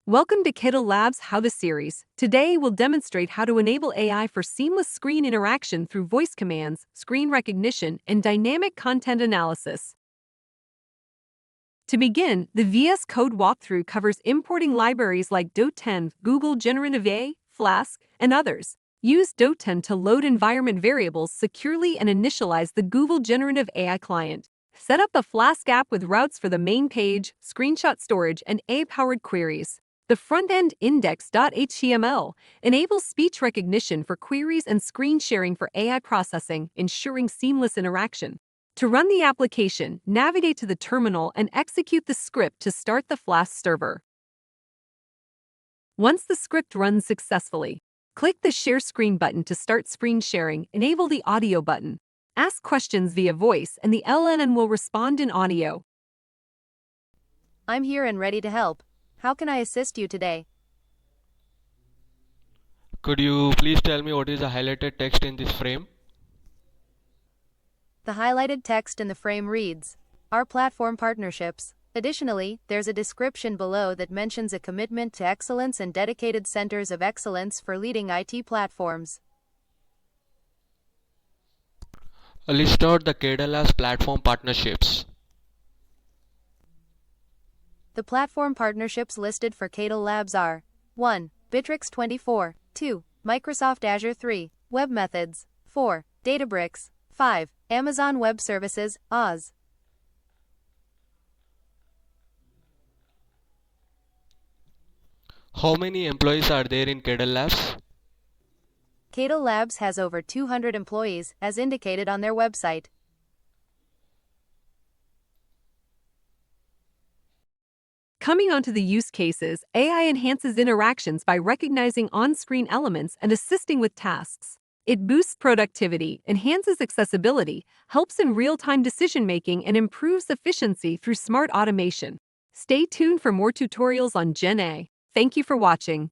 Welcome to Kittle Labs How to series. Today, we'll demonstrate how to enable AI for seamless screen interaction through voice commands, screen recognition, and dynamic content analysis. To begin, the VS Code walkthrough covers importing libraries like .10, Google Gemini, Flask, and others. Use .10 to load environment variables securely and initialize the Google Generative AI client. Set up the Flask app with routes for the main page, screenshot storage, and AI-powered queries. The front-end index.html enables speech recognition for queries and screen sharing for AI processing, ensuring seamless interaction. To run the application, navigate to the terminal and execute the script to start the Flask server. Once the script runs successfully, click the Share Screen button to start screen sharing. Enable the Audio button. Ask questions via voice and the LLM will respond in audio. I'm here and ready to help. How can I assist you today? Could you please tell me what is the highlighted text in this frame? The highlighted text in the frame reads, "Our platform partnerships." Additionally, there's a description below that mentions a commitment to excellence and dedicated centers of excellence for leading IT platforms. List out the KDLA's platform partnerships. The platform partnerships listed for Cadle Labs are 1. Bittrex 24, 2. Microsoft Azure 3, Web Methods, 4. Databricks, 5. Amazon Web Services, Oz. How many employees are there in KDL Labs? Cadle Labs has over 200 employees, as indicated on their website. Coming on to the use cases, AI enhances interactions by recognizing on-screen elements and assisting with tasks. It boosts productivity, enhances accessibility, helps in real-time decision-making, and improves efficiency through smart automation. Stay tuned for more tutorials on Gen AI. Thank you for watching.